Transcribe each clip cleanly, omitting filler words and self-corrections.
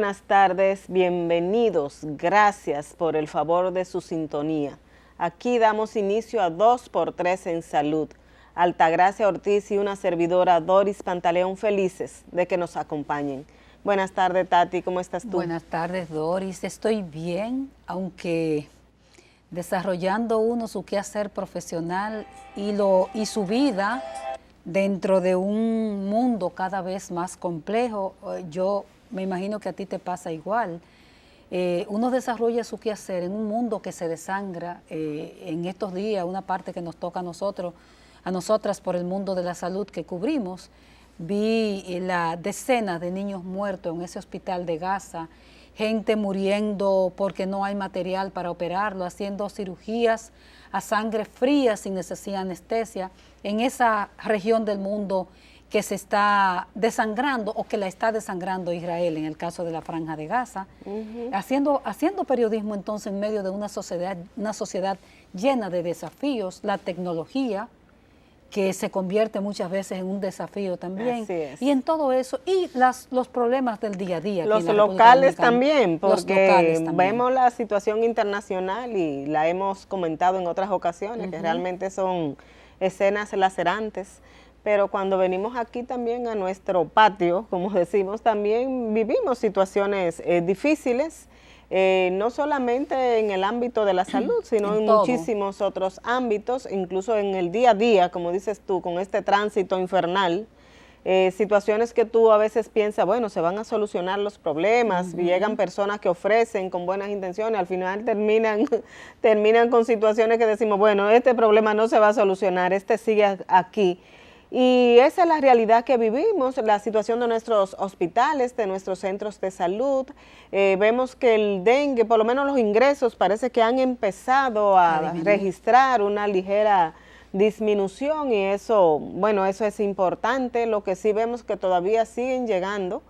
buenas tardes, bienvenidos, gracias por el favor de su sintonía. Aquí damos inicio a 2x3 en Salud. Altagracia Ortiz y una servidora, Doris Pantaleón, felices de que nos acompañen. Buenas tardes, Tati, ¿cómo estás tú? Buenas tardes, Doris, estoy bien, aunque desarrollando uno su quehacer profesional y su vida dentro de un mundo cada vez más complejo. Yo me imagino que a ti te pasa igual. Uno desarrolla su quehacer en un mundo que se desangra. En estos días, una parte que nos toca a nosotras por el mundo de la salud que cubrimos, vi la decena de niños muertos en ese hospital de Gaza, gente muriendo porque no hay material para operarlo, haciendo cirugías a sangre fría sin necesidad de anestesia, en esa región del mundo que se está desangrando o que la está desangrando Israel, en el caso de la Franja de Gaza, haciendo periodismo entonces en medio de una sociedad llena de desafíos, la tecnología, que se convierte muchas veces en un desafío también, y en todo eso, y los problemas del día a día. Los locales también, porque vemos la situación internacional y la hemos comentado en otras ocasiones, que realmente son escenas lacerantes, pero cuando venimos aquí también a nuestro patio, como decimos, también vivimos situaciones difíciles, no solamente en el ámbito de la salud, sino en muchísimos otros ámbitos, incluso en el día a día, como dices tú, con este tránsito infernal, situaciones que tú a veces piensas, bueno, se van a solucionar los problemas, llegan personas que ofrecen con buenas intenciones, al final terminan con situaciones que decimos, bueno, este problema no se va a solucionar, este sigue aquí. Y esa es la realidad que vivimos, la situación de nuestros hospitales, de nuestros centros de salud. Vemos que el dengue, por lo menos los ingresos, parece que han empezado a registrar una ligera disminución y eso, bueno, eso es importante. Lo que sí vemos que todavía siguen llegando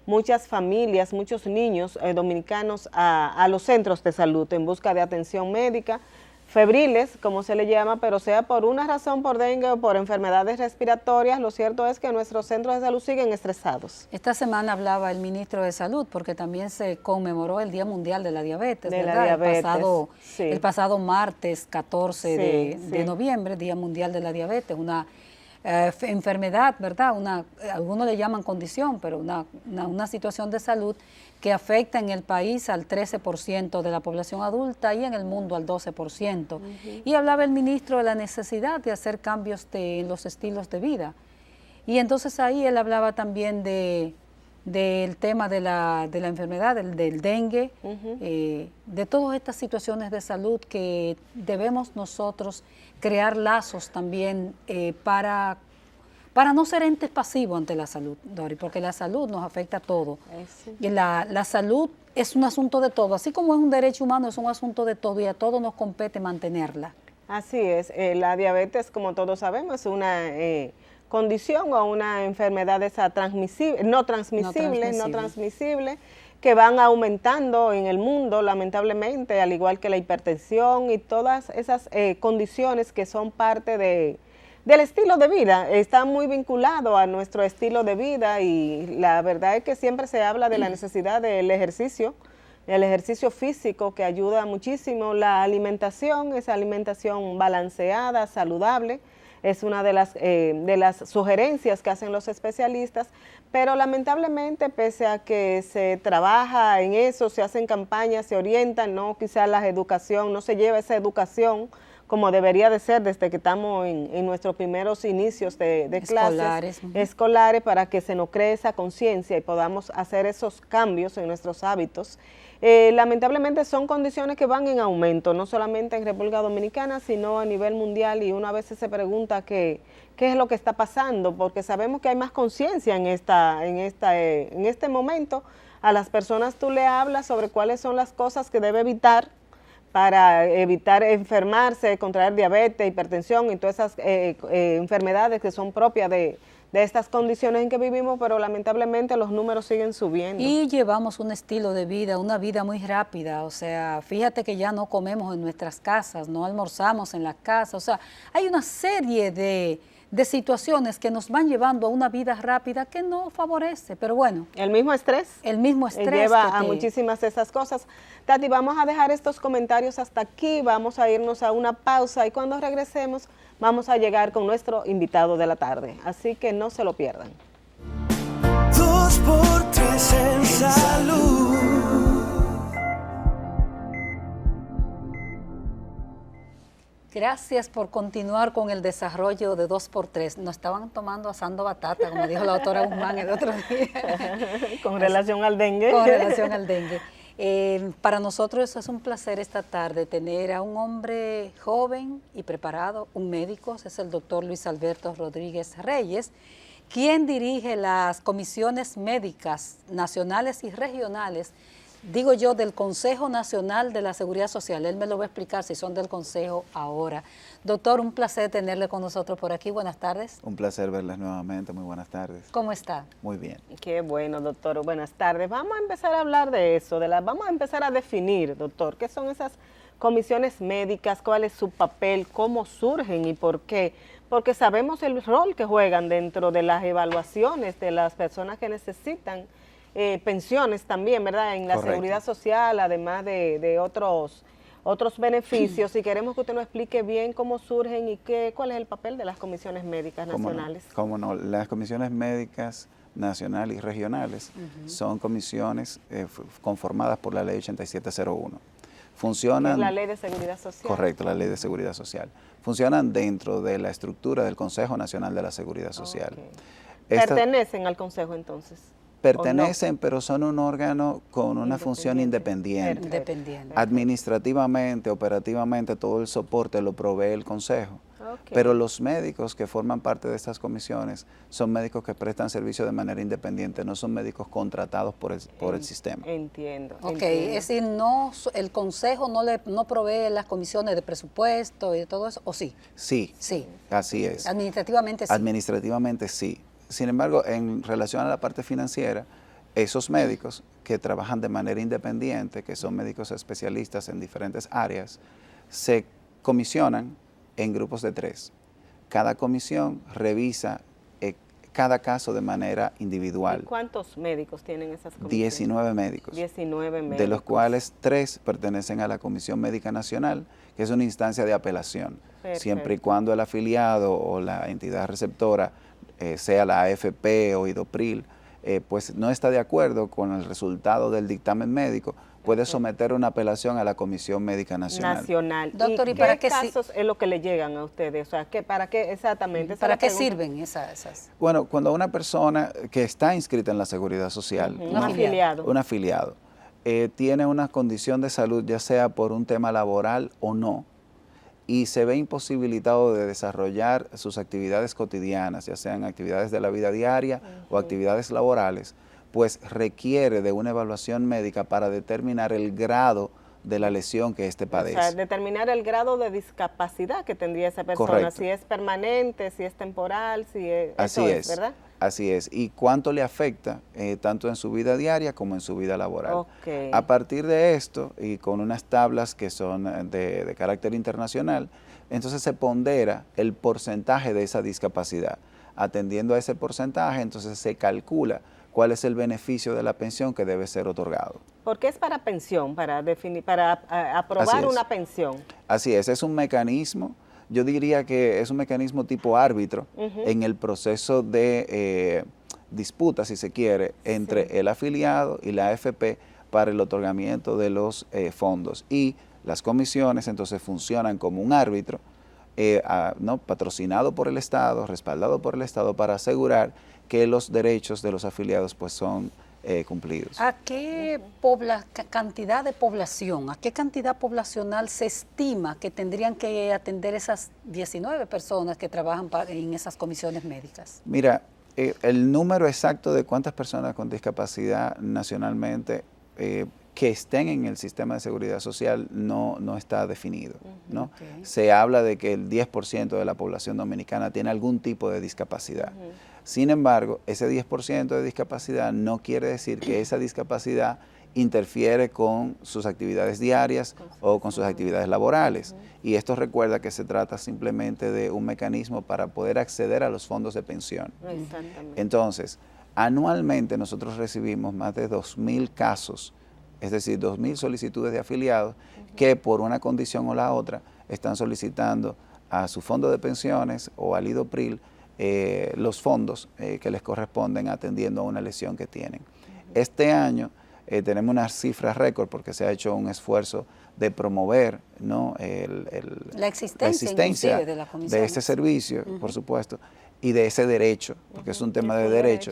muchas familias, muchos niños dominicanos a los centros de salud en busca de atención médica, febriles, como se le llama, pero sea por una razón, por dengue o por enfermedades respiratorias, lo cierto es que nuestros centros de salud siguen estresados. Esta semana hablaba el ministro de Salud, porque también se conmemoró el Día Mundial de la Diabetes, ¿verdad? El pasado martes 14 de noviembre, Día Mundial de la Diabetes, una enfermedad, ¿verdad? Algunos le llaman condición, pero una situación de salud que afecta en el país al 13% de la población adulta y en el mundo al 12%. Y hablaba el ministro de la necesidad de hacer cambios en los estilos de vida. Y entonces ahí él hablaba también del tema de la enfermedad, del dengue, de todas estas situaciones de salud que debemos nosotros crear lazos también para no ser entes pasivos ante la salud, Dori, porque la salud nos afecta a todos. Y la salud es un asunto de todo, así como es un derecho humano, es un asunto de todo y a todos nos compete mantenerla. Así es, la diabetes, como todos sabemos, es una condición o una enfermedad no transmisible, que van aumentando en el mundo, lamentablemente, al igual que la hipertensión y todas esas condiciones que son parte del estilo de vida, está muy vinculado a nuestro estilo de vida y la verdad es que siempre se habla de la necesidad del ejercicio físico que ayuda muchísimo, la alimentación, esa alimentación balanceada, saludable, es una de las sugerencias que hacen los especialistas, pero lamentablemente pese a que se trabaja en eso, se hacen campañas, se orientan, no quizás la educación, no se lleva esa educación como debería de ser desde que estamos en nuestros primeros inicios de clases escolares para que se nos cree esa conciencia y podamos hacer esos cambios en nuestros hábitos. Lamentablemente son condiciones que van en aumento, no solamente en República Dominicana, sino a nivel mundial y uno a veces se pregunta qué es lo que está pasando, porque sabemos que hay más conciencia en este momento. A las personas tú le hablas sobre cuáles son las cosas que debe evitar para evitar enfermarse, contraer diabetes, hipertensión y todas esas enfermedades que son propias de estas condiciones en que vivimos, pero lamentablemente los números siguen subiendo. Y llevamos un estilo de vida, una vida muy rápida, o sea, fíjate que ya no comemos en nuestras casas, no almorzamos en las casas, o sea, hay una serie de de situaciones que nos van llevando a una vida rápida que no favorece, pero bueno. El mismo estrés. El mismo estrés. Lleva a muchísimas de esas cosas. Tati, vamos a dejar estos comentarios hasta aquí, vamos a irnos a una pausa y cuando regresemos vamos a llegar con nuestro invitado de la tarde, así que no se lo pierdan. 2x3 en salud. Gracias por continuar con el desarrollo de 2x3. Nos estaban tomando asando batata, como dijo la doctora Guzmán el otro día. Con relación al dengue. Con relación al dengue. Para nosotros es un placer esta tarde tener a un hombre joven y preparado, un médico, es el doctor Luis Alberto Rodríguez Reyes, quien dirige las comisiones médicas nacionales y regionales, digo yo, del Consejo Nacional de la Seguridad Social. Él me lo va a explicar si son del Consejo ahora. Doctor, un placer tenerle con nosotros por aquí. Buenas tardes. Un placer verles nuevamente. Muy buenas tardes. ¿Cómo está? Muy bien. Qué bueno, doctor. Buenas tardes. Vamos a empezar a hablar de eso, vamos a empezar a definir, doctor, qué son esas comisiones médicas, cuál es su papel, cómo surgen y por qué. Porque sabemos el rol que juegan dentro de las evaluaciones de las personas que necesitan pensiones también, ¿verdad? En la Correcto. seguridad social, además de otros beneficios. Y queremos que usted nos explique bien cómo surgen y cuál es el papel de las comisiones médicas nacionales. Cómo no. Las comisiones médicas nacionales y regionales son comisiones conformadas por la ley 8701. Funcionan... Es la ley de seguridad social. Correcto, la ley de seguridad social. Funcionan dentro de la estructura del Consejo Nacional de la Seguridad Social. Okay. ¿Pertenecen al Consejo entonces? Pertenecen, pero son un órgano con una función independiente. Administrativamente, operativamente, todo el soporte lo provee el Consejo. Okay. Pero los médicos que forman parte de estas comisiones son médicos que prestan servicio de manera independiente, no son médicos contratados por el sistema. Entiendo. Ok, es decir, el Consejo no provee las comisiones de presupuesto y de todo eso, ¿o sí? Sí, así es. Administrativamente sí. Administrativamente sí. Sin embargo, en relación a la parte financiera, esos médicos que trabajan de manera independiente, que son médicos especialistas en diferentes áreas, se comisionan en grupos de 3. Cada comisión revisa cada caso de manera individual. ¿Y cuántos médicos tienen esas comisiones? 19 médicos. 19 médicos. De los cuales 3 pertenecen a la Comisión Médica Nacional, que es una instancia de apelación. Perfecto. Siempre y cuando el afiliado o la entidad receptora sea la AFP o IDOPRIL, pues no está de acuerdo con el resultado del dictamen médico, puede someter una apelación a la Comisión Médica Nacional. Doctor, ¿y para qué casos es lo que le llegan a ustedes? O sea, ¿para qué exactamente? ¿Para qué sirven esas? Bueno, cuando una persona que está inscrita en la Seguridad Social, un afiliado, tiene una condición de salud, ya sea por un tema laboral o no, y se ve imposibilitado de desarrollar sus actividades cotidianas, ya sean actividades de la vida diaria o actividades laborales, pues requiere de una evaluación médica para determinar el grado de la lesión que éste padece. O sea, determinar el grado de discapacidad que tendría esa persona, correcto, si es permanente, si es temporal, si es... Así es, ¿verdad? Así es, y cuánto le afecta tanto en su vida diaria como en su vida laboral. Okay. A partir de esto, y con unas tablas que son de carácter internacional, entonces se pondera el porcentaje de esa discapacidad. Atendiendo a ese porcentaje, entonces se calcula cuál es el beneficio de la pensión que debe ser otorgado. ¿Por qué es para pensión, para aprobar una pensión? Así es un mecanismo. Yo diría que es un mecanismo tipo árbitro en el proceso de disputa, si se quiere, entre el afiliado y la AFP para el otorgamiento de los fondos. Y las comisiones entonces funcionan como un árbitro, patrocinado por el Estado, respaldado por el Estado, para asegurar que los derechos de los afiliados pues son cumplidos. ¿A qué cantidad de población, a qué cantidad poblacional se estima que tendrían que atender esas 19 personas que trabajan en esas comisiones médicas? Mira, el número exacto de cuántas personas con discapacidad nacionalmente que estén en el sistema de seguridad social no está definido, ¿no? Okay. Se habla de que el 10% de la población dominicana tiene algún tipo de discapacidad. Sin embargo, ese 10% de discapacidad no quiere decir que esa discapacidad interfiere con sus actividades diarias o con sus actividades laborales. Y esto recuerda que se trata simplemente de un mecanismo para poder acceder a los fondos de pensión. Exactamente. Entonces, anualmente nosotros recibimos más de 2.000 casos, es decir, 2.000 solicitudes de afiliados que por una condición o la otra están solicitando a su fondo de pensiones o al IDOPRIL los fondos que les corresponden atendiendo a una lesión que tienen. Este año tenemos una cifra récord porque se ha hecho un esfuerzo de promover, ¿no? la existencia de la comisión, de este servicio, por supuesto, y de ese derecho, porque es un tema de derecho.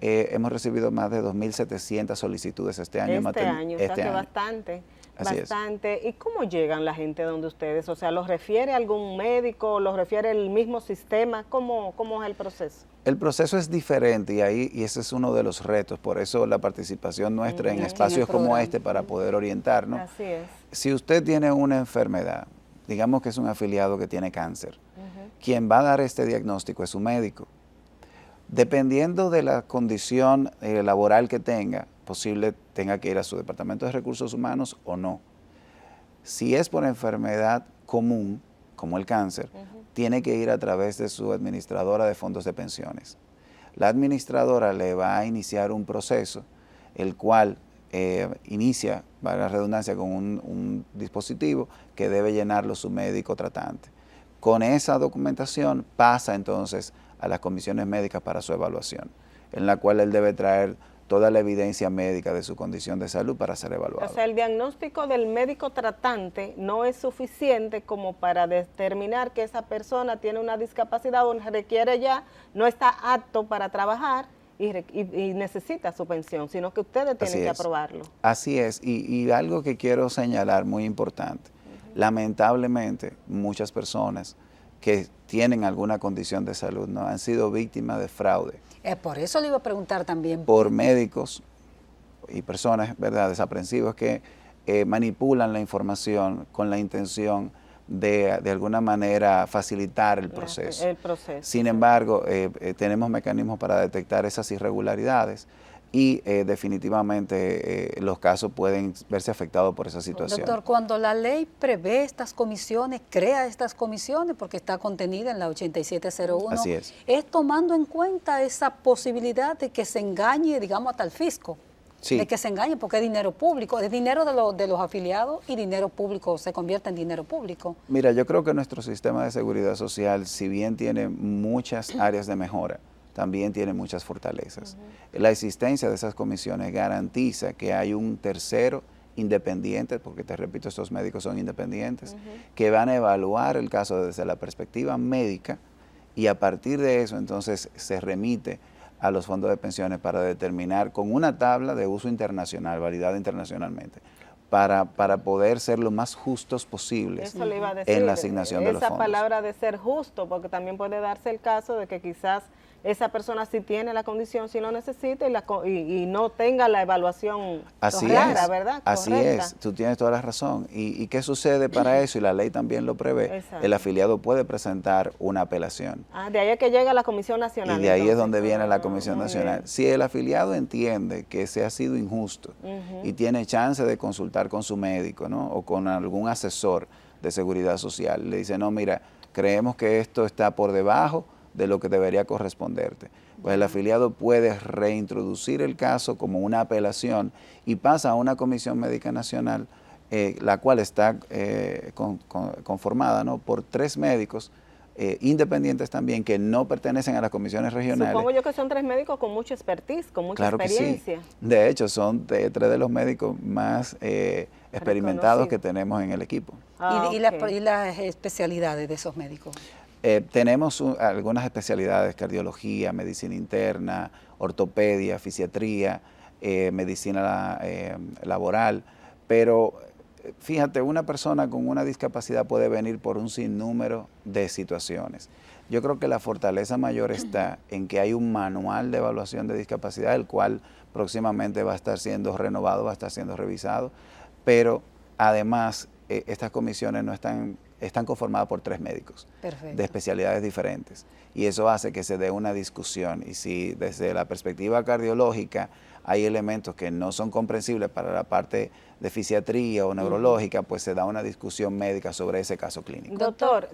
Hemos recibido más de 2.700 solicitudes este año. Bastante. Bastante. ¿Y cómo llegan la gente donde ustedes? O sea, ¿los refiere algún médico? ¿Los refiere el mismo sistema? ¿Cómo es el proceso? El proceso es diferente y ese es uno de los retos, por eso la participación nuestra en espacios como este para poder orientarnos. Así es. Si usted tiene una enfermedad, digamos que es un afiliado que tiene cáncer, quien va a dar este diagnóstico es su médico. Dependiendo de la condición laboral que tenga, posible tenga que ir a su departamento de recursos humanos o no. Si es por enfermedad común, como el cáncer, tiene que ir a través de su administradora de fondos de pensiones. La administradora le va a iniciar un proceso, el cual inicia, valga la redundancia, con un dispositivo que debe llenarlo su médico tratante. Con esa documentación pasa entonces a las comisiones médicas para su evaluación, en la cual él debe traer toda la evidencia médica de su condición de salud para ser evaluado. O sea, el diagnóstico del médico tratante no es suficiente como para determinar que esa persona tiene una discapacidad o requiere ya, no está apto para trabajar y necesita su pensión, sino que ustedes tienen que aprobarlo. Así es, y algo que quiero señalar muy importante. Lamentablemente, muchas personas que tienen alguna condición de salud no han sido víctimas de fraude. Por eso le iba a preguntar también. Por médicos y personas, ¿verdad?, desaprensivos que manipulan la información con la intención de alguna manera facilitar el proceso. Sin embargo, tenemos mecanismos para detectar esas irregularidades y definitivamente los casos pueden verse afectados por esa situación. Doctor, cuando la ley prevé estas comisiones, crea estas comisiones, porque está contenida en la 8701, así es tomando en cuenta esa posibilidad de que se engañe, digamos, hasta el fisco. Sí. De que se engañe, porque es dinero público, es dinero de los afiliados y dinero público se convierte en dinero público. Mira, yo creo que nuestro sistema de seguridad social, si bien tiene muchas áreas de mejora, también tiene muchas fortalezas. La existencia de esas comisiones garantiza que hay un tercero independiente, porque te repito, estos médicos son independientes, que van a evaluar el caso desde la perspectiva médica y a partir de eso entonces se remite a los fondos de pensiones para determinar con una tabla de uso internacional, validada internacionalmente, para poder ser lo más justos posibles en la asignación de los fondos. Esa palabra de ser justo, porque también puede darse el caso de que quizás esa persona sí tiene la condición, sí lo necesita y no tenga la evaluación clara, ¿verdad? Así es, tú tienes toda la razón. ¿Y qué sucede para eso? Y la ley también lo prevé. Exacto. El afiliado puede presentar una apelación. De ahí es que llega la Comisión Nacional. Y de ahí es donde viene la Comisión Nacional. Si el afiliado entiende que se ha sido injusto y tiene chance de consultar con su médico, ¿no?, o con algún asesor de seguridad social, le dice, no, mira, creemos que esto está por debajo de lo que debería corresponderte. Pues el afiliado puede reintroducir el caso como una apelación y pasa a una Comisión Médica Nacional, la cual está conformada, ¿no?, por 3 médicos independientes también que no pertenecen a las comisiones regionales. Supongo yo que son 3 médicos con mucha expertise, con mucha experiencia. Que sí. De hecho, son 3 de los médicos más experimentados que tenemos en el equipo. ¿Y las especialidades de esos médicos? Tenemos algunas especialidades: cardiología, medicina interna, ortopedia, fisiatría, medicina laboral, pero fíjate, una persona con una discapacidad puede venir por un sinnúmero de situaciones. Yo creo que la fortaleza mayor está en que hay un manual de evaluación de discapacidad, el cual próximamente va a estar siendo renovado, va a estar siendo revisado, pero además estas comisiones no están están conformadas por 3 médicos. Perfecto. De especialidades diferentes. Y eso hace que se dé una discusión. Y si desde la perspectiva cardiológica hay elementos que no son comprensibles para la parte de fisiatría o neurológica, pues se da una discusión médica sobre ese caso clínico. Doctor,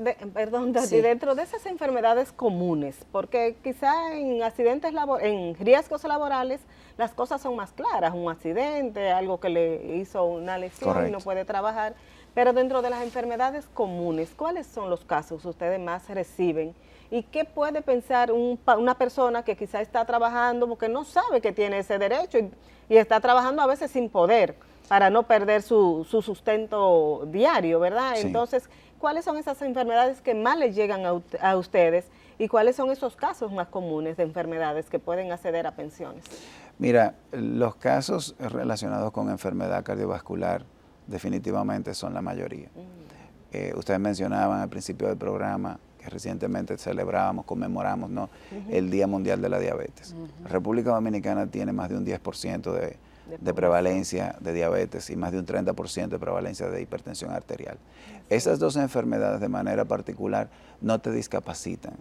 Sí. dentro de esas enfermedades comunes, porque quizá en accidentes en riesgos laborales las cosas son más claras, un accidente, algo que le hizo una lesión Correcto. y no puede trabajar, pero dentro de las enfermedades comunes, ¿cuáles son los casos que ustedes más reciben? ¿Y qué puede pensar una persona que quizá está trabajando porque no sabe que tiene ese derecho y está trabajando a veces sin poder para no perder su sustento diario, ¿verdad? Sí. Entonces, ¿cuáles son esas enfermedades que más les llegan a ustedes y cuáles son esos casos más comunes de enfermedades que pueden acceder a pensiones? Mira, los casos relacionados con enfermedad cardiovascular definitivamente son la mayoría. Ustedes mencionaban al principio del programa que recientemente celebrábamos, conmemoramos, ¿no? El Día Mundial de la Diabetes. República Dominicana tiene más de un 10% de prevalencia de diabetes y más de un 30% de prevalencia de hipertensión arterial. Esas dos enfermedades de manera particular no te discapacitan.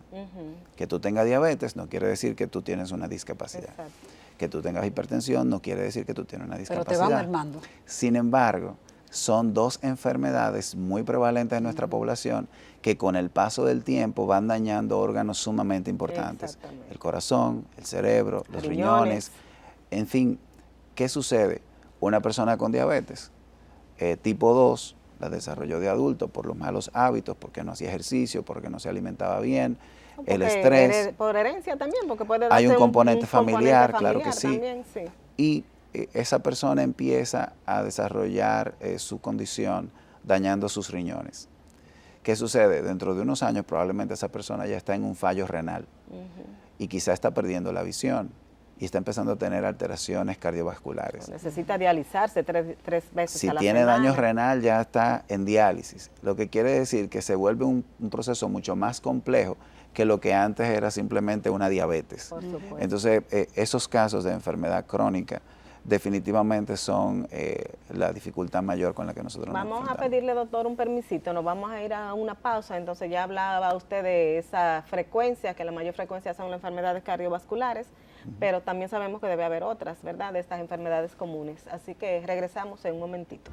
Que tú tengas diabetes no quiere decir que tú tienes una discapacidad. Exacto. Que tú tengas hipertensión no quiere decir que tú tienes una Pero discapacidad. te van mermando. Sin embargo, son dos enfermedades muy prevalentes en nuestra población que con el paso del tiempo van dañando órganos sumamente importantes. El corazón, el cerebro, los riñones. En fin, ¿qué sucede? Una persona con diabetes tipo 2 la desarrolló de adulto por los malos hábitos, porque no hacía ejercicio, porque no se alimentaba bien, el estrés. Por herencia también, porque puede Hay darse un componente familiar, claro que sí. También, sí. Y esa persona empieza a desarrollar su condición dañando sus riñones. ¿Qué sucede? Dentro de unos años probablemente esa persona ya está en un fallo renal y quizá está perdiendo la visión y está empezando a tener alteraciones cardiovasculares. Necesita dializarse tres veces Si a la tiene semana. daño renal ya está en diálisis, lo que quiere decir que se vuelve un proceso mucho más complejo que lo que antes era simplemente una diabetes. Por supuesto. Entonces, esos casos de enfermedad crónica definitivamente son la dificultad mayor con la que nosotros nos Vamos a enfrentamos. pedirle, doctor, un permisito, nos vamos a ir a una pausa, entonces ya hablaba usted de esa frecuencia, que la mayor frecuencia son las enfermedades cardiovasculares, pero también sabemos que debe haber otras, ¿verdad?, de estas enfermedades comunes, así que regresamos en un momentito.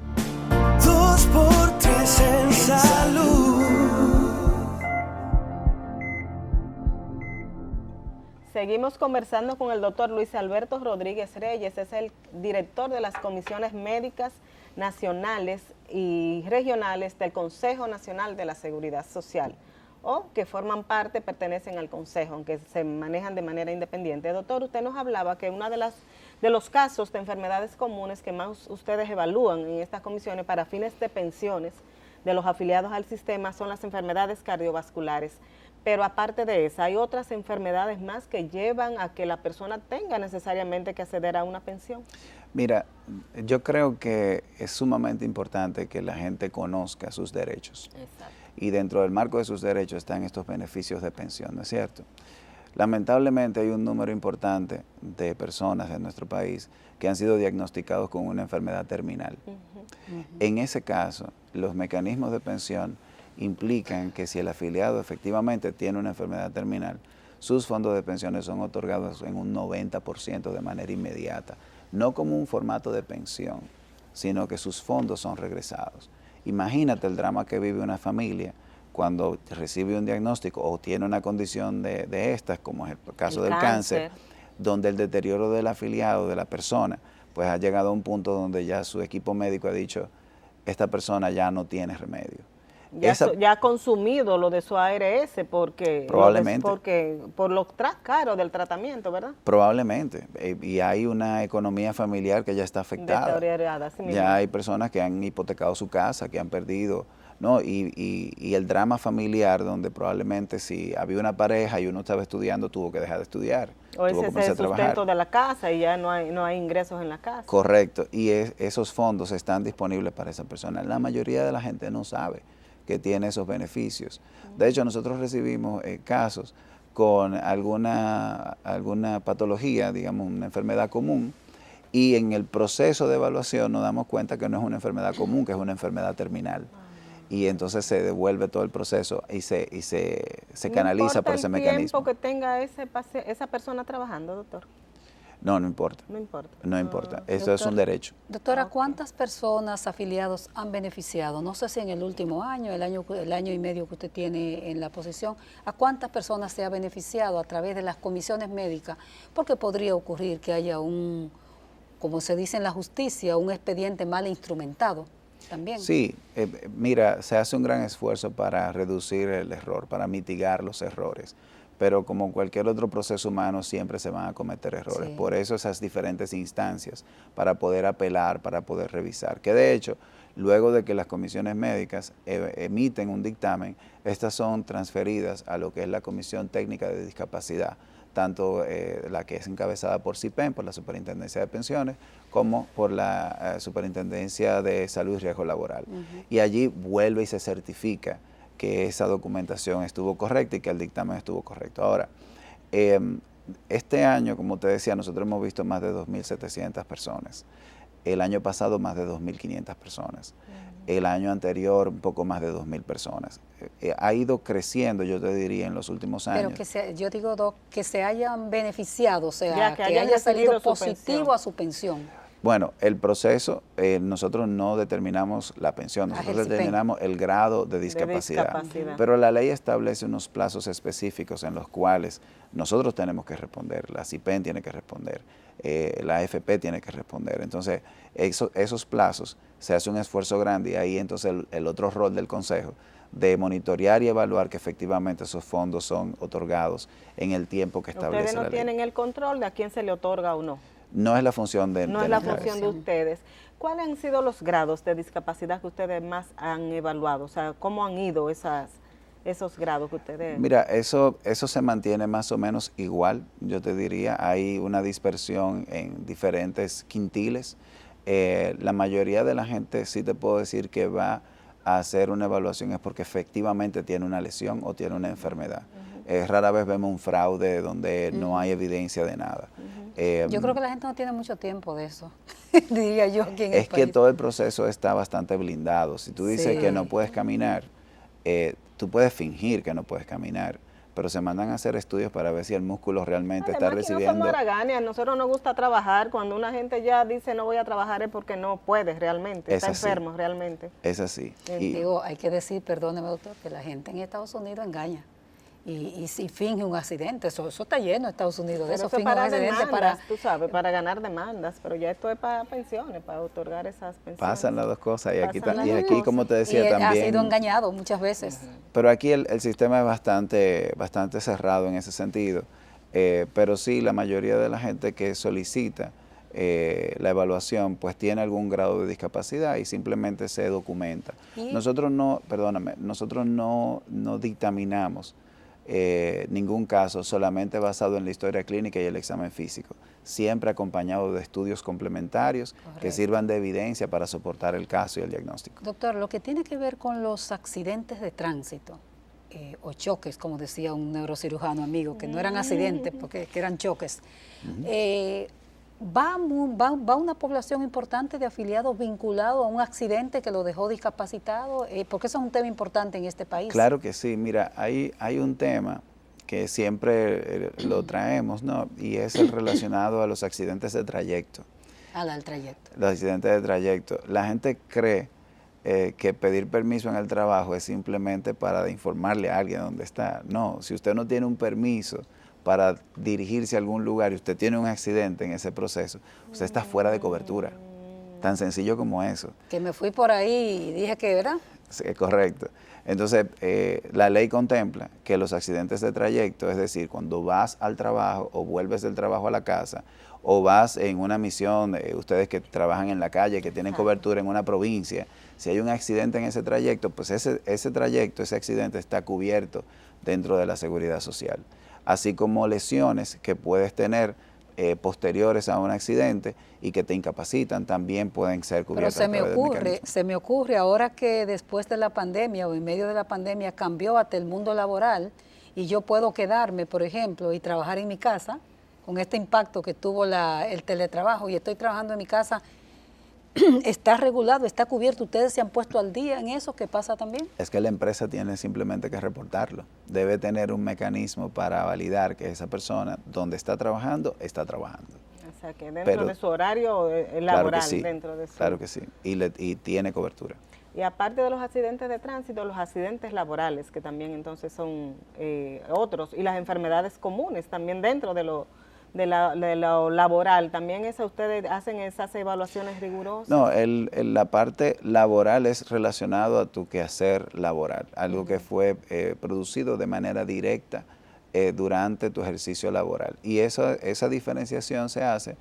2 por 3 en salud. Seguimos conversando con el doctor Luis Alberto Rodríguez Reyes, es el director de las comisiones médicas nacionales y regionales del Consejo Nacional de la Seguridad Social, o que forman parte, pertenecen al Consejo, aunque se manejan de manera independiente. Doctor, usted nos hablaba que uno de los casos de enfermedades comunes que más ustedes evalúan en estas comisiones para fines de pensiones de los afiliados al sistema son las enfermedades cardiovasculares. Pero aparte de eso, ¿hay otras enfermedades más que llevan a que la persona tenga necesariamente que acceder a una pensión? Mira, yo creo que es sumamente importante que la gente conozca sus derechos. Exacto. Y dentro del marco de sus derechos están estos beneficios de pensión, ¿no es cierto? Lamentablemente hay un número importante de personas en nuestro país que han sido diagnosticados con una enfermedad terminal. En ese caso, los mecanismos de pensión implican que si el afiliado efectivamente tiene una enfermedad terminal, sus fondos de pensiones son otorgados en un 90% de manera inmediata, no como un formato de pensión, sino que sus fondos son regresados. Imagínate el drama que vive una familia cuando recibe un diagnóstico o tiene una condición de estas, como es el caso del cáncer, donde el deterioro del afiliado, de la persona, pues ha llegado a un punto donde ya su equipo médico ha dicho, esta persona ya no tiene remedio. Ya ha consumido lo de su ARS porque por lo caro del tratamiento, ¿verdad? Probablemente. Y hay una economía familiar que ya está afectada. Ya hay personas que han hipotecado su casa, que han perdido, ¿no? Y el drama familiar donde probablemente si había una pareja y uno estaba estudiando, tuvo que dejar de estudiar. O ese es el sustento de la casa y ya no hay ingresos en la casa. Correcto. Y esos fondos están disponibles para esa persona. La mayoría de la gente no sabe que tiene esos beneficios. De hecho, nosotros recibimos casos con alguna patología, digamos, una enfermedad común, y en el proceso de evaluación nos damos cuenta que no es una enfermedad común, que es una enfermedad terminal. y entonces se devuelve todo el proceso y se canaliza por ese mecanismo. ¿No importa el tiempo que tenga esa persona trabajando, doctor? No, no importa. No importa. No importa. Eso es un derecho. Doctora, ¿cuántas personas afiliados han beneficiado? No sé si en el último año, el año y medio que usted tiene en la posición, ¿a cuántas personas se ha beneficiado a través de las comisiones médicas? Porque podría ocurrir que haya como se dice en la justicia, un expediente mal instrumentado también. Sí, mira, se hace un gran esfuerzo para reducir el error, para mitigar los errores. Pero como cualquier otro proceso humano, siempre se van a cometer errores. Sí. Por eso esas diferentes instancias, para poder apelar, para poder revisar. Que de hecho, luego de que las comisiones médicas emiten un dictamen, estas son transferidas a lo que es la Comisión Técnica de Discapacidad, tanto la que es encabezada por CIPEN, por la Superintendencia de Pensiones, como por la Superintendencia de Salud y Riesgo Laboral. Y allí vuelve y se certifica que esa documentación estuvo correcta y que el dictamen estuvo correcto. Ahora, este año, como te decía, nosotros hemos visto más de 2.700 personas. El año pasado más de 2.500 personas. El año anterior un poco más de 2.000 personas. Ha ido creciendo, yo te diría, en los últimos años. Pero yo digo, Doc, que se hayan beneficiado, o sea, que haya salido positivo a su pensión. Bueno, el proceso, nosotros no determinamos la pensión, nosotros determinamos el grado de discapacidad. Pero la ley establece unos plazos específicos en los cuales nosotros tenemos que responder, la CIPEN tiene que responder, la AFP tiene que responder. Entonces, esos plazos, se hace un esfuerzo grande y ahí entonces el otro rol del Consejo, de monitorear y evaluar que efectivamente esos fondos son otorgados en el tiempo que establece la ley. Ustedes no tienen el control de a quién se le otorga o no. No es la función de No es la función de ustedes. ¿Cuáles han sido los grados de discapacidad que ustedes más han evaluado? O sea, ¿cómo han ido esos grados que ustedes...? Mira, eso se mantiene más o menos igual, yo te diría. Hay una dispersión en diferentes quintiles. La mayoría de la gente, sí te puedo decir que va a hacer una evaluación es porque efectivamente tiene una lesión o tiene una enfermedad. Rara vez vemos un fraude donde no hay evidencia de nada. Yo creo que la gente no tiene mucho tiempo de eso, diría yo aquí en el país. Es que todo el proceso está bastante blindado. Si tú dices que no puedes caminar, tú puedes fingir que no puedes caminar, pero se mandan a hacer estudios para ver si el músculo realmente está recibiendo... No somos haraganes, a nosotros nos gusta trabajar. Cuando una gente ya dice no voy a trabajar es porque no puede realmente, está enfermo realmente. Es así. Digo, hay que decir, perdóneme doctor, que la gente en Estados Unidos engaña. Y si finge un accidente, eso está lleno en Estados Unidos, de eso finge un accidente para... Tú sabes, para ganar demandas, pero ya esto es para pensiones, para otorgar esas pensiones. Pasan las dos cosas, y aquí, como te decía, también... ha sido engañado muchas veces. Pero aquí el sistema es bastante cerrado en ese sentido, pero sí, la mayoría de la gente que solicita la evaluación, pues tiene algún grado de discapacidad y simplemente se documenta. Nosotros no dictaminamos ningún caso solamente basado en la historia clínica y el examen físico, siempre acompañado de estudios complementarios que sirvan de evidencia para soportar el caso y el diagnóstico. Doctor, lo que tiene que ver con los accidentes de tránsito o choques, como decía un neurocirujano amigo, que no eran accidentes porque que eran choques, ¿va una población importante de afiliados vinculados a un accidente que lo dejó discapacitado? Porque eso es un tema importante en este país. Claro que sí. Mira, hay un tema que siempre lo traemos, ¿no? Y es el relacionado a los accidentes de trayecto. Al trayecto. Los accidentes de trayecto. La gente cree que pedir permiso en el trabajo es simplemente para informarle a alguien dónde está. No, si usted no tiene un permiso para dirigirse a algún lugar y usted tiene un accidente en ese proceso, usted está fuera de cobertura. Tan sencillo como eso. Que me fui por ahí y dije que era. Sí, correcto. Entonces, la ley contempla que los accidentes de trayecto, es decir, cuando vas al trabajo o vuelves del trabajo a la casa, o vas en una misión, ustedes que trabajan en la calle, que tienen cobertura en una provincia, si hay un accidente en ese trayecto, pues ese trayecto, ese accidente está cubierto dentro de la seguridad social. Así como lesiones que puedes tener posteriores a un accidente y que te incapacitan, también pueden ser cubiertas. Pero se me ocurre ahora que después de la pandemia o en medio de la pandemia cambió hasta el mundo laboral y yo puedo quedarme, por ejemplo, y trabajar en mi casa con este impacto que tuvo el teletrabajo y estoy trabajando en mi casa, está regulado, está cubierto. ¿Ustedes se han puesto al día en eso? ¿Qué pasa también? Es que la empresa tiene simplemente que reportarlo. Debe tener un mecanismo para validar que esa persona donde está trabajando, está trabajando. O sea, que dentro de su horario laboral, claro que sí, dentro de su... Claro que sí, y tiene cobertura. Y aparte de los accidentes de tránsito, los accidentes laborales, que también entonces son otros, y las enfermedades comunes también dentro de lo laboral, ¿también ustedes hacen esas evaluaciones rigurosas? No, la parte laboral es relacionado a tu quehacer laboral, algo que fue producido de manera directa durante tu ejercicio laboral. Y esa diferenciación se hace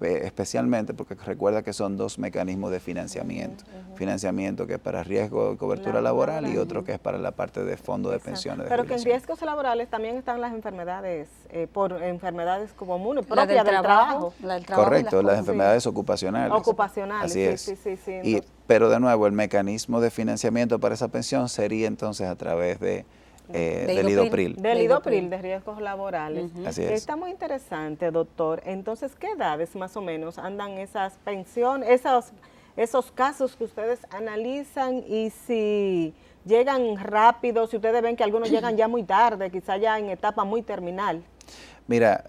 especialmente porque recuerda que son dos mecanismos de financiamiento. Financiamiento que es para riesgo de cobertura laboral y otro que es para la parte de fondo de pensiones. Pero que en riesgos laborales también están las enfermedades, por enfermedades comunes, propias del trabajo. Correcto, las enfermedades ocupacionales. Ocupacionales, así es. Sí. Pero de nuevo, el mecanismo de financiamiento para esa pensión sería entonces a través del IDOPRIL. Del IDOPRIL, de riesgos laborales. Así es. Está muy interesante, doctor. Entonces, ¿qué edades más o menos andan esas pensiones, esos casos que ustedes analizan y si llegan rápido, si ustedes ven que algunos llegan ya muy tarde, quizá ya en etapa muy terminal? Mira,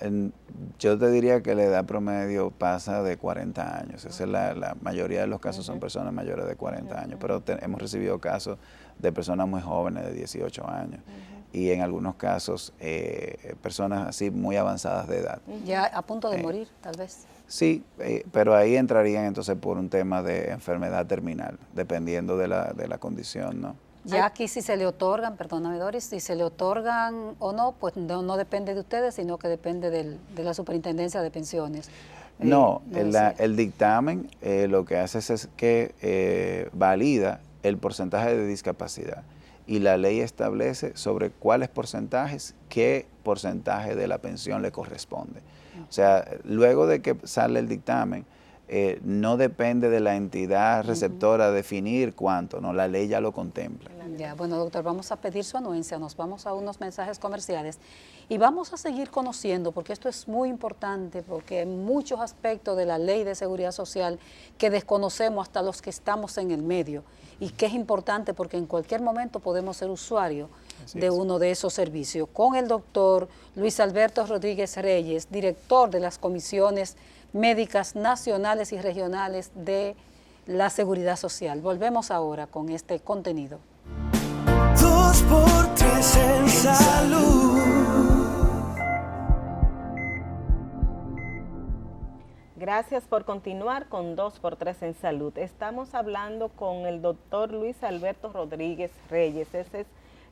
yo te diría que la edad promedio pasa de 40 años. Esa es la mayoría de los casos son personas mayores de 40 años, pero hemos recibido casos de personas muy jóvenes de 18 años y en algunos casos personas así muy avanzadas de edad. Ya a punto de morir, tal vez. Sí, pero ahí entrarían entonces por un tema de enfermedad terminal, dependiendo de la condición, ¿no? Ya aquí si se le otorgan, perdóname Doris, si se le otorgan o no, pues no depende de ustedes, sino que depende de la Superintendencia de Pensiones. No, el dictamen lo que hace es que valida el porcentaje de discapacidad y la ley establece sobre cuáles porcentajes, qué porcentaje de la pensión le corresponde. O sea, luego de que sale el dictamen, no depende de la entidad receptora definir cuánto, no, la ley ya lo contempla. Ya, bueno, doctor, vamos a pedir su anuencia, nos vamos a unos mensajes comerciales y vamos a seguir conociendo, porque esto es muy importante, porque hay muchos aspectos de la Ley de Seguridad Social que desconocemos hasta los que estamos en el medio y que es importante porque en cualquier momento podemos ser usuarios de uno de esos servicios. Con el doctor Luis Alberto Rodríguez Reyes, director de las comisiones médicas nacionales y regionales de la Seguridad Social. Volvemos ahora con este contenido. 2x3 en salud. Gracias por continuar con 2x3 en salud. Estamos hablando con el doctor Luis Alberto Rodríguez Reyes.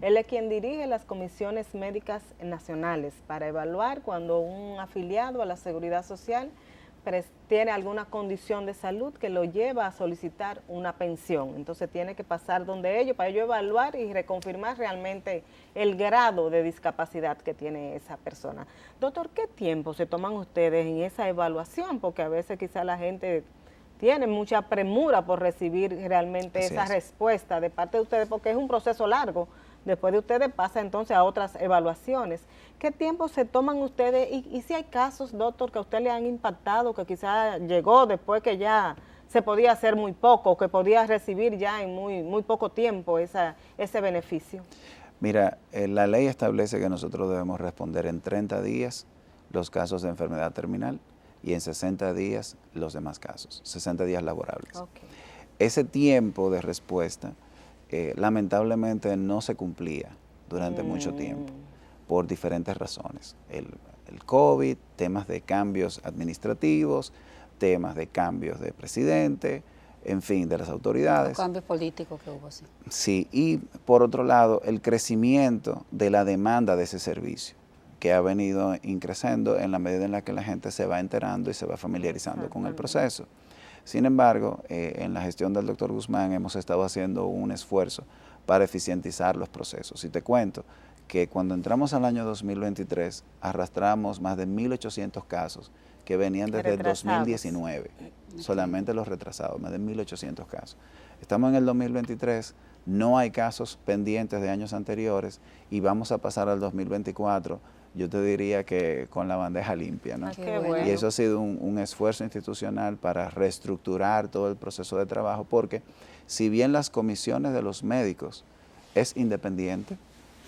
Él es quien dirige las comisiones médicas nacionales para evaluar cuando un afiliado a la Seguridad Social tiene alguna condición de salud que lo lleva a solicitar una pensión. Entonces tiene que pasar donde ellos, para ellos evaluar y reconfirmar realmente el grado de discapacidad que tiene esa persona. Doctor, ¿qué tiempo se toman ustedes en esa evaluación? Porque a veces quizá la gente tiene mucha premura por recibir realmente esa respuesta de parte de ustedes, porque es un proceso largo. Después de ustedes pasa entonces a otras evaluaciones. ¿Qué tiempo se toman ustedes? Y si hay casos, doctor, que a usted le han impactado, que quizá llegó después que ya se podía hacer muy poco, que podía recibir ya en muy poco tiempo ese beneficio. Mira, la ley establece que nosotros debemos responder en 30 días los casos de enfermedad terminal y en 60 días los demás casos, 60 días laborables. Okay. Ese tiempo de respuesta lamentablemente no se cumplía durante mucho tiempo por diferentes razones. El COVID, temas de cambios administrativos, temas de cambios de presidente, en fin, de las autoridades. Los cambios políticos que hubo, sí. Sí, y por otro lado, el crecimiento de la demanda de ese servicio, que ha venido increciendo en la medida en la que la gente se va enterando y se va familiarizando con el proceso. Sin embargo, en la gestión del doctor Guzmán hemos estado haciendo un esfuerzo para eficientizar los procesos. Y te cuento que cuando entramos al año 2023, arrastramos más de 1.800 casos que venían desde el 2019, solamente los retrasados, más de 1.800 casos. Estamos en el 2023, no hay casos pendientes de años anteriores y vamos a pasar al 2024 yo te diría que con la bandeja limpia, ¿no? Qué bueno. Y eso ha sido un esfuerzo institucional para reestructurar todo el proceso de trabajo, porque si bien las comisiones de los médicos es independiente,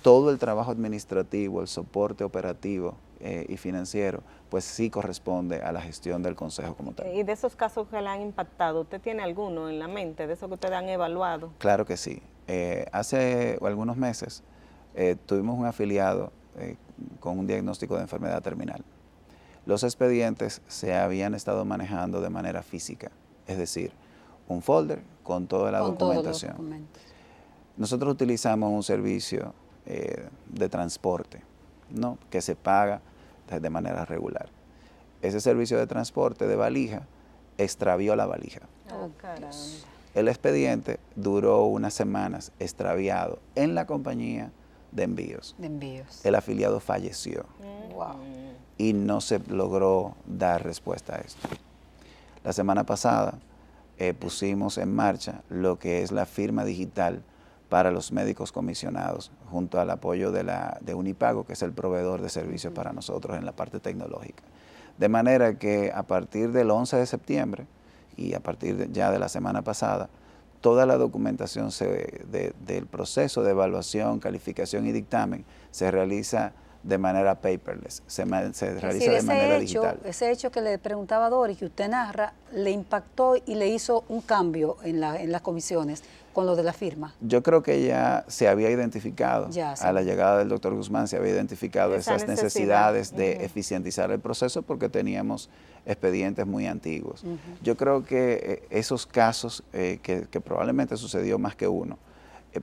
todo el trabajo administrativo, el soporte operativo y financiero, pues sí corresponde a la gestión del Consejo como tal. Y de esos casos que le han impactado, ¿usted tiene alguno en la mente, de esos que ustedes han evaluado? Claro que sí. Hace algunos meses tuvimos un afiliado con un diagnóstico de enfermedad terminal. Los expedientes se habían estado manejando de manera física, es decir, un folder con toda la documentación. Nosotros utilizamos un servicio de transporte, ¿no? Que se paga de manera regular. Ese servicio de transporte de valija extravió la valija. Oh, caramba. El expediente duró unas semanas extraviado en la compañía de envíos. El afiliado falleció. Wow. Y no se logró dar respuesta a esto. La semana pasada pusimos en marcha lo que es la firma digital para los médicos comisionados, junto al apoyo de Unipago, que es el proveedor de servicios para nosotros en la parte tecnológica. De manera que a partir del 11 de septiembre y a partir ya de la semana pasada, toda la documentación del proceso de evaluación, calificación y dictamen se realiza de manera paperless, se realiza de manera digital. Ese hecho que le preguntaba a Doris, que usted narra, le impactó y le hizo un cambio en las comisiones con lo de la firma. Yo creo que ya se había identificado, a la llegada del doctor Guzmán, se había identificado esas necesidades de eficientizar el proceso porque teníamos expedientes muy antiguos. Yo creo que esos casos, que probablemente sucedió más que uno,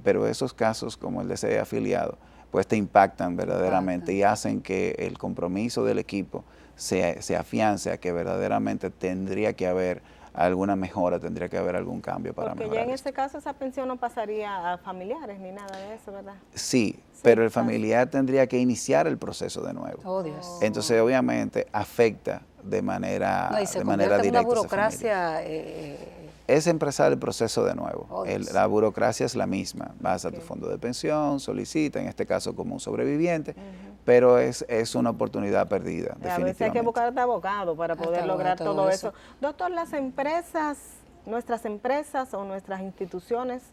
pero esos casos como el de ese afiliado, pues te impactan verdaderamente y hacen que el compromiso del equipo se afiance a que verdaderamente tendría que haber alguna mejora, tendría que haber algún cambio para mejorar. Porque ya en este caso esa pensión no pasaría a familiares ni nada de eso, ¿verdad? Sí, pero el familiar tendría que iniciar el proceso de nuevo. Oh, Dios. Entonces, obviamente, afecta de manera directa. Una burocracia. Es empezar el proceso de nuevo. La burocracia es la misma. Vas a tu fondo de pensión, solicita, en este caso como un sobreviviente, pero es una oportunidad perdida, definitivamente. A veces hay que buscar de abogado para poder lograr todo eso. Doctor, las empresas, nuestras empresas o nuestras instituciones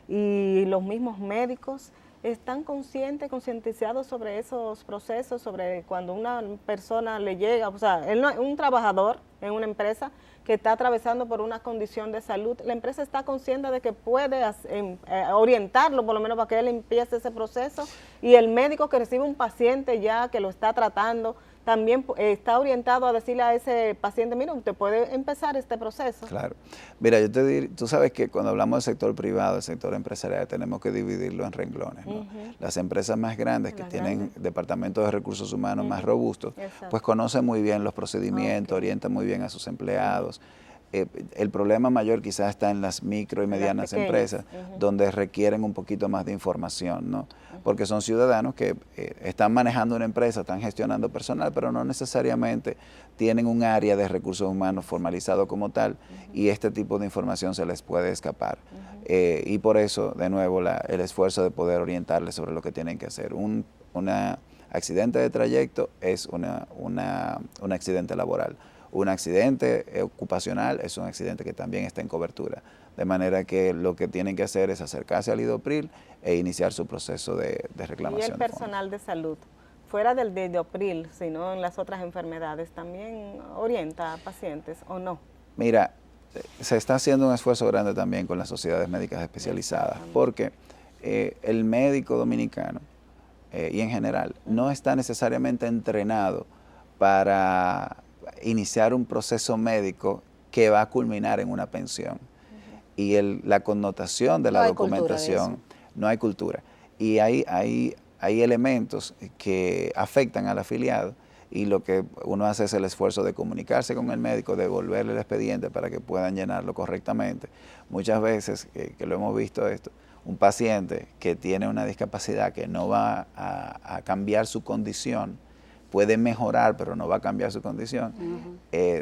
y los mismos médicos están concientizados sobre esos procesos, sobre cuando una persona le llega, o sea, un trabajador en una empresa que está atravesando por una condición de salud, la empresa está consciente de que puede orientarlo, por lo menos para que él empiece ese proceso, y el médico que recibe un paciente ya que lo está tratando, también está orientado a decirle a ese paciente, mira, usted puede empezar este proceso. Claro. Mira, yo te diría, tú sabes que cuando hablamos del sector privado, del sector empresarial, tenemos que dividirlo en renglones, ¿no? Las empresas más grandes que tienen departamentos de recursos humanos más robustos, pues conocen muy bien los procedimientos, orientan muy bien a sus empleados. El problema mayor quizás está en las micro y medianas empresas, donde requieren un poquito más de información, ¿no? Porque son ciudadanos que están manejando una empresa, están gestionando personal, pero no necesariamente tienen un área de recursos humanos formalizado como tal, y este tipo de información se les puede escapar. Y por eso, de nuevo, el esfuerzo de poder orientarles sobre lo que tienen que hacer. Un accidente de trayecto es un accidente laboral. Un accidente ocupacional es un accidente que también está en cobertura. De manera que lo que tienen que hacer es acercarse al IDOPRIL e iniciar su proceso de reclamación. ¿Y el personal de salud, fuera del IDOPRIL, sino en las otras enfermedades, también orienta a pacientes o no? Mira, se está haciendo un esfuerzo grande también con las sociedades médicas especializadas, porque el médico dominicano y en general no está necesariamente entrenado para iniciar un proceso médico que va a culminar en una pensión. Y la connotación de la documentación, no hay cultura. Y hay elementos que afectan al afiliado, y lo que uno hace es el esfuerzo de comunicarse con el médico, devolverle el expediente para que puedan llenarlo correctamente. Muchas veces, que lo hemos visto esto, un paciente que tiene una discapacidad que no va a cambiar su condición, puede mejorar, pero no va a cambiar su condición.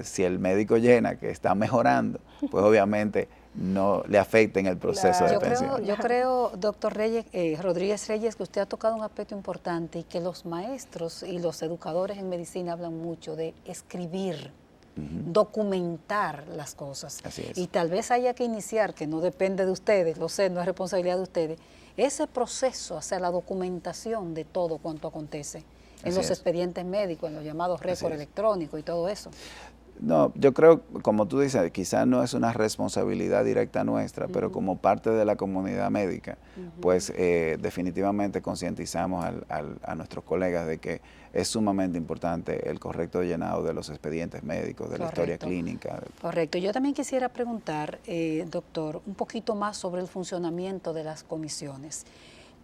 Si el médico llena que está mejorando, pues obviamente no le afecta en el proceso de pensión. Yo creo, doctor Rodríguez Reyes, que usted ha tocado un aspecto importante y que los maestros y los educadores en medicina hablan mucho de escribir, documentar las cosas. Así es. Y tal vez haya que iniciar, que no depende de ustedes, lo sé, no es responsabilidad de ustedes, ese proceso hacia la documentación de todo cuanto acontece en los expedientes médicos, en los llamados récords electrónicos y todo eso. No, yo creo, como tú dices, quizás no es una responsabilidad directa nuestra, pero como parte de la comunidad médica, pues definitivamente concientizamos a nuestros colegas de que es sumamente importante el correcto llenado de los expedientes médicos, de la historia clínica. Correcto. Yo también quisiera preguntar, doctor, un poquito más sobre el funcionamiento de las comisiones.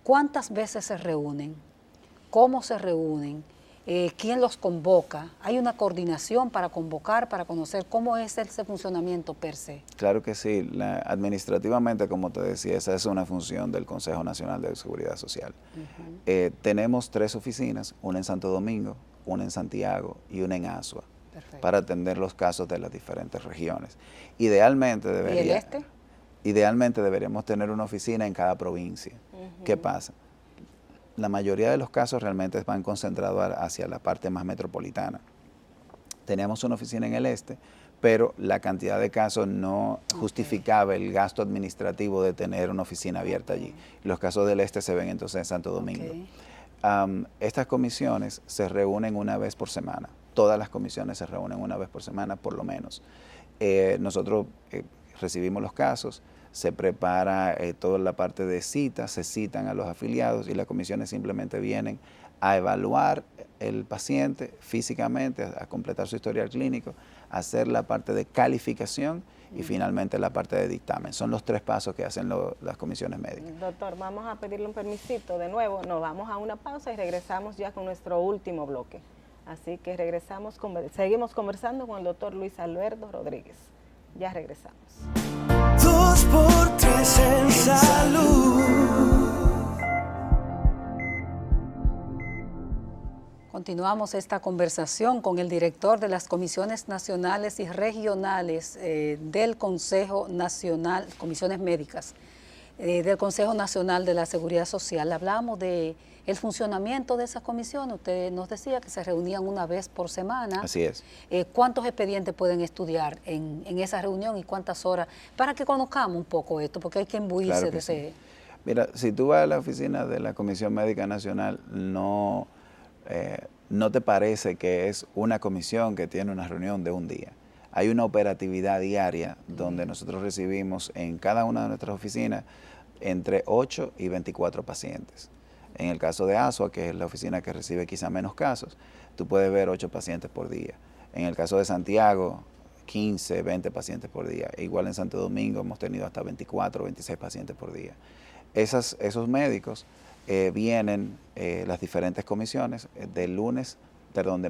¿Cuántas veces se reúnen? ¿Cómo se reúnen? ¿Quién los convoca? ¿Hay una coordinación para convocar, para conocer cómo es ese funcionamiento per se? Claro que sí. Administrativamente, como te decía, esa es una función del Consejo Nacional de Seguridad Social. Tenemos 3 oficinas, una en Santo Domingo, una en Santiago y una en Asua, para atender los casos de las diferentes regiones. Idealmente deberíamos tener una oficina en cada provincia. ¿Qué pasa? La mayoría de los casos realmente van concentrados hacia la parte más metropolitana. Teníamos una oficina en el este, pero la cantidad de casos no justificaba el gasto administrativo de tener una oficina abierta allí. Los casos del este se ven entonces en Santo Domingo. Estas comisiones se reúnen una vez por semana. Todas las comisiones se reúnen una vez por semana, por lo menos. Nosotros recibimos los casos, se prepara toda la parte de citas, se citan a los afiliados y las comisiones simplemente vienen a evaluar el paciente físicamente, a completar su historial clínico, a hacer la parte de calificación y finalmente la parte de dictamen. Son los 3 pasos que hacen las comisiones médicas. Doctor, vamos a pedirle un permisito de nuevo, nos vamos a una pausa y regresamos ya con nuestro último bloque. Así que seguimos conversando con el doctor Luis Alberto Rodríguez. Ya regresamos. 2x3 en salud. Continuamos esta conversación con el director de las comisiones nacionales y regionales del Consejo Nacional, comisiones médicas, del Consejo Nacional de la Seguridad Social. Hablamos de el funcionamiento de esas comisiones. Usted nos decía que se reunían una vez por semana. Así es. ¿Cuántos expedientes pueden estudiar en esa reunión y cuántas horas? Para que conozcamos un poco esto, porque hay que imbuirse de ese... Sí. Mira, si tú vas a la oficina de la Comisión Médica Nacional, no te parece que es una comisión que tiene una reunión de un día. Hay una operatividad diaria donde nosotros recibimos en cada una de nuestras oficinas entre 8 y 24 pacientes. En el caso de Asua, que es la oficina que recibe quizá menos casos, tú puedes ver 8 pacientes por día. En el caso de Santiago, 15, 20 pacientes por día. Igual en Santo Domingo hemos tenido hasta 24, 26 pacientes por día. Esos médicos vienen las diferentes comisiones de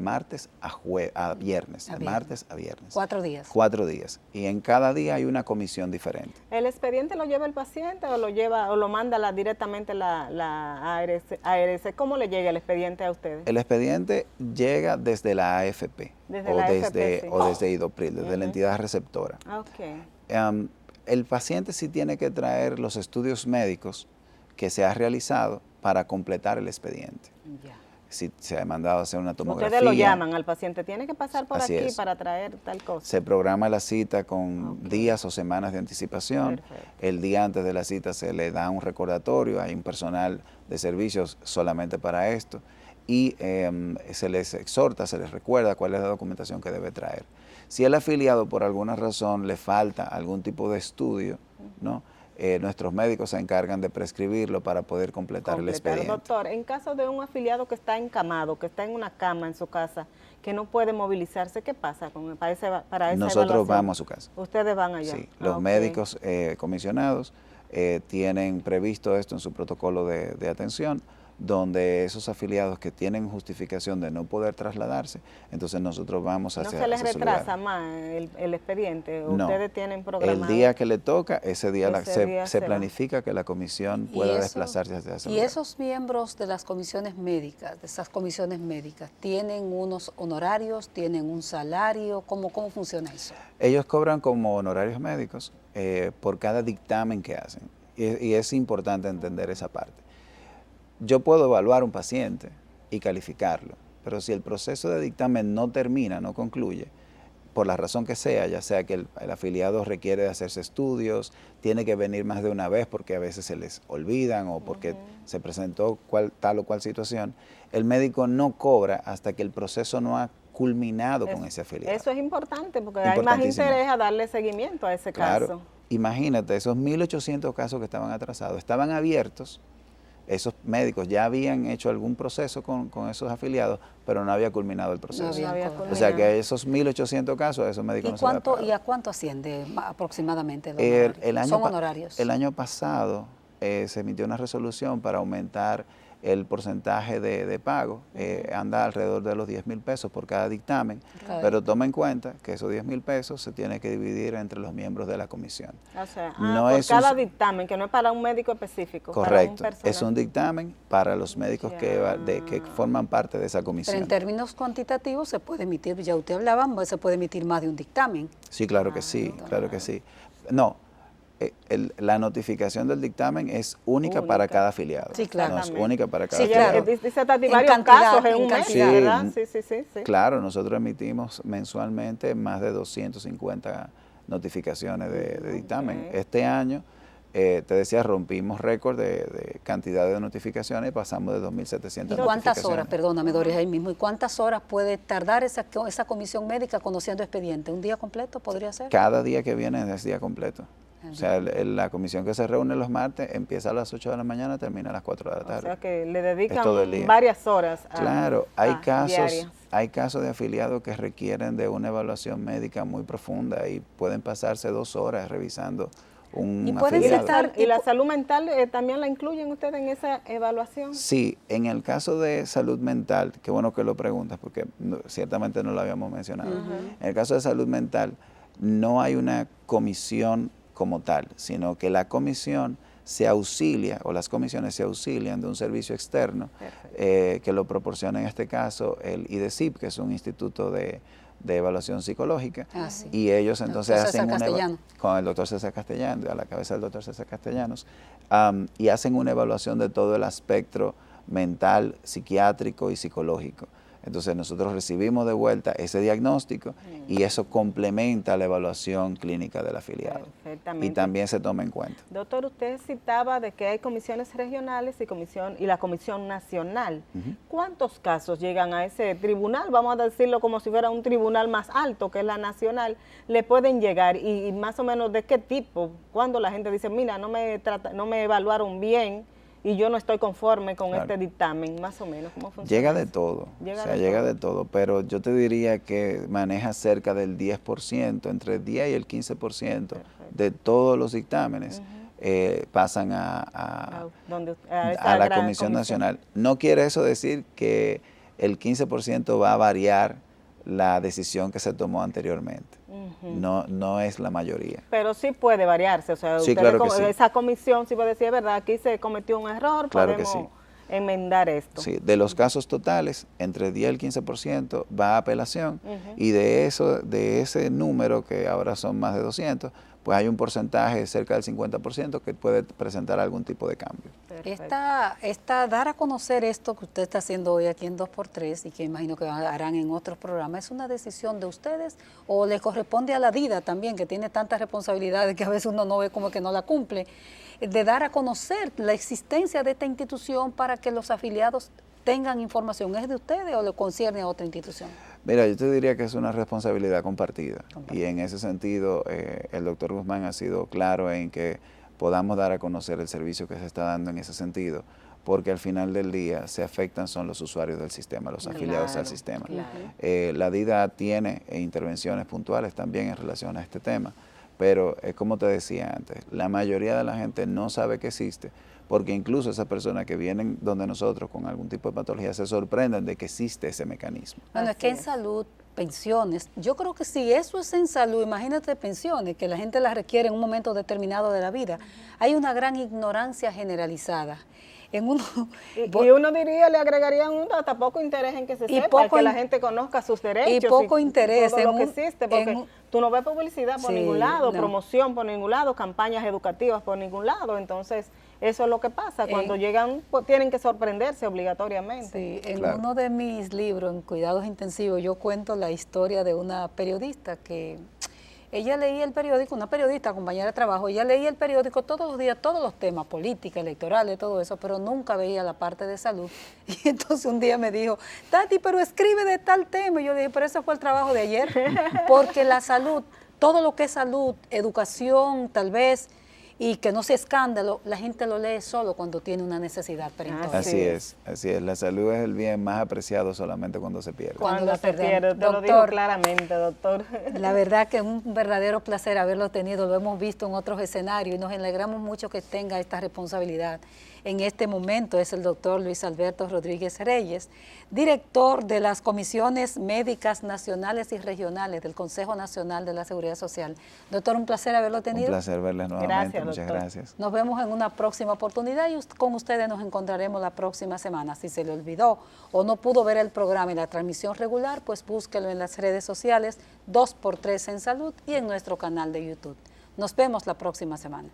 martes a viernes. De martes a viernes. 4 días. 4 días. Y en cada día hay una comisión diferente. ¿El expediente lo lleva el paciente o lo manda directamente la ARS? ¿Cómo le llega el expediente a ustedes? El expediente llega desde la AFP o desde IDOPRIL, desde la entidad receptora. Okay. El paciente sí tiene que traer los estudios médicos que se ha realizado para completar el expediente. Ya. Si se ha mandado a hacer una tomografía. Ustedes lo llaman al paciente, tiene que pasar por Así aquí es. para traer tal cosa. Se programa la cita con días o semanas de anticipación. Perfecto. El día antes de la cita se le da un recordatorio, hay un personal de servicios solamente para esto y se les exhorta, se les recuerda cuál es la documentación que debe traer. Si el afiliado por alguna razón le falta algún tipo de estudio, ¿no? Nuestros médicos se encargan de prescribirlo para poder completar el expediente. Doctor, en caso de un afiliado que está encamado, que está en una cama en su casa, que no puede movilizarse, ¿qué pasa para esa Nosotros evaluación? Vamos a su casa. ¿Ustedes van allá? Sí, los médicos comisionados tienen previsto esto en su protocolo de atención. donde esos afiliados que tienen justificación de no poder trasladarse, entonces nosotros vamos hacia ¿No se les esos retrasa lugares. más el expediente? No. ¿Ustedes tienen programado? El día que le toca, ese día, día se planifica que la comisión pueda desplazarse hacia ese lugar. ¿Y esos miembros de las comisiones médicas, de esas comisiones médicas, tienen unos honorarios, tienen un salario? ¿Cómo funciona eso? Ellos cobran como honorarios médicos por cada dictamen que hacen. Y es importante entender esa parte. Yo puedo evaluar un paciente y calificarlo, pero si el proceso de dictamen no termina, no concluye, por la razón que sea, ya sea que el afiliado requiere de hacerse estudios, tiene que venir más de una vez porque a veces se les olvidan o porque se presentó tal o cual situación, el médico no cobra hasta que el proceso no ha culminado con ese afiliado. Eso es importante porque hay más interés a darle seguimiento a ese caso. Imagínate, esos 1.800 casos que estaban atrasados, estaban abiertos, esos médicos ya habían hecho algún proceso con esos afiliados, pero no había culminado el proceso. O sea que esos 1.800 casos, a esos médicos no se les pagaron. ¿Y a cuánto asciende aproximadamente? ¿Son honorarios? El año pasado se emitió una resolución para aumentar el porcentaje de pago, anda alrededor de los 10,000 pesos por cada dictamen, pero toma en cuenta que esos 10,000 pesos se tiene que dividir entre los miembros de la comisión. O sea, por cada dictamen, que no es para un médico específico. Correcto, es un dictamen para los médicos que forman parte de esa comisión. Pero en términos cuantitativos se puede emitir, ya usted hablaba, se puede emitir más de un dictamen. Sí, claro que sí, claro que sí. No. La notificación del dictamen es única para cada afiliado. Sí, claro. No es única para cada afiliado. Dice varios casos en un mes, ¿verdad? Sí. Claro, nosotros emitimos mensualmente más de 250 notificaciones de dictamen. Este año, te decía, rompimos récord de cantidad de notificaciones y pasamos de 2.700 notificaciones. ¿Y cuántas horas, perdóname Doris, ahí mismo, y cuántas horas puede tardar esa comisión médica conociendo expediente? ¿Un día completo podría ser? Cada día que viene es día completo. O sea, la comisión que se reúne los martes empieza a las 8 de la mañana, termina a las 4 de la tarde. O sea que le dedican es varias horas Claro, hay casos de afiliados que requieren de una evaluación médica muy profunda y pueden pasarse 2 horas revisando un afiliado. ¿Y la salud mental también la incluyen ustedes en esa evaluación? Sí, en el caso de salud mental, qué bueno que lo preguntas porque ciertamente no lo habíamos mencionado. En el caso de salud mental no hay una comisión como tal, sino que la comisión se auxilia, o las comisiones se auxilian de un servicio externo que lo proporciona en este caso el IDECIP, que es un instituto de evaluación psicológica, y ellos entonces hacen con el doctor César Castellanos, a la cabeza del doctor César Castellanos, y hacen una evaluación de todo el espectro mental, psiquiátrico y psicológico. Entonces nosotros recibimos de vuelta ese diagnóstico y eso complementa la evaluación clínica del afiliado. Y también se toma en cuenta. Doctor, usted citaba de que hay comisiones regionales y la comisión nacional. ¿Cuántos casos llegan a ese tribunal? Vamos a decirlo como si fuera un tribunal más alto, que es la nacional, le pueden llegar y más o menos de qué tipo. Cuando la gente dice, mira, no me evaluaron bien, y yo no estoy conforme con este dictamen, más o menos, ¿cómo funciona? Llega de todo, llega de todo, pero yo te diría que maneja cerca del 10%, entre el 10 y el 15% de todos los dictámenes pasan a la Comisión Nacional. No quiere eso decir que el 15% va a variar la decisión que se tomó anteriormente. No es la mayoría. Pero sí puede variarse, o sea, sí, claro que sí. Esa comisión sí puede decir, verdad, aquí se cometió un error, claro podemos que sí. enmendar esto. Sí, de los casos totales, entre el 10 y el 15% va a apelación, y de ese número, que ahora son más de 200, pues hay un porcentaje cerca del 50% que puede presentar algún tipo de cambio. Dar a conocer esto que usted está haciendo hoy aquí en 2x3 y que imagino que harán en otros programas, ¿es una decisión de ustedes o le corresponde a la DIDA también, que tiene tantas responsabilidades que a veces uno no ve como que no la cumple, de dar a conocer la existencia de esta institución para que los afiliados tengan información? ¿Es de ustedes o le concierne a otra institución? Mira, yo te diría que es una responsabilidad compartida. Y en ese sentido el doctor Guzmán ha sido claro en que podamos dar a conocer el servicio que se está dando en ese sentido, porque al final del día se afectan son los usuarios del sistema, los afiliados al sistema. La DIDA tiene intervenciones puntuales también en relación a este tema, pero es como te decía antes, la mayoría de la gente no sabe que existe, porque incluso esas personas que vienen donde nosotros con algún tipo de patología se sorprenden de que existe ese mecanismo. Bueno, es que en salud, pensiones, yo creo que si eso es en salud, imagínate pensiones, que la gente las requiere en un momento determinado de la vida, hay una gran ignorancia generalizada. Y uno diría, le agregaría hasta poco interés en que se sepa, que la gente conozca sus derechos. Y poco interés todo lo que existe, porque tú no ves publicidad por ningún lado, promoción por ningún lado, campañas educativas por ningún lado, entonces eso es lo que pasa, cuando llegan pues, tienen que sorprenderse obligatoriamente. Sí, en uno de mis libros, en Cuidados Intensivos, yo cuento la historia de una periodista que ella leía el periódico, una periodista, compañera de trabajo, ella leía el periódico todos los días, todos los temas, política, electorales, todo eso, pero nunca veía la parte de salud. Y entonces un día me dijo, Tati, pero escribe de tal tema. Y yo le dije, pero ese fue el trabajo de ayer, porque la salud, todo lo que es salud, educación, tal vez, y que no sea escándalo, la gente lo lee solo cuando tiene una necesidad perentoria. Así es. La salud es el bien más apreciado solamente cuando se pierde. Cuando se pierde, te lo digo claramente, doctor. La verdad que es un verdadero placer haberlo tenido, lo hemos visto en otros escenarios y nos alegramos mucho que tenga esta responsabilidad. En este momento es el doctor Luis Alberto Rodríguez Reyes, director de las Comisiones Médicas Nacionales y Regionales del Consejo Nacional de la Seguridad Social. Doctor, un placer haberlo tenido. Un placer verles nuevamente, gracias, muchas doctor. gracias. Nos vemos en una próxima oportunidad y con ustedes nos encontraremos la próxima semana. Si se le olvidó o no pudo ver el programa y la transmisión regular, pues búsquelo en las redes sociales 2x3 en Salud y en nuestro canal de YouTube. Nos vemos la próxima semana.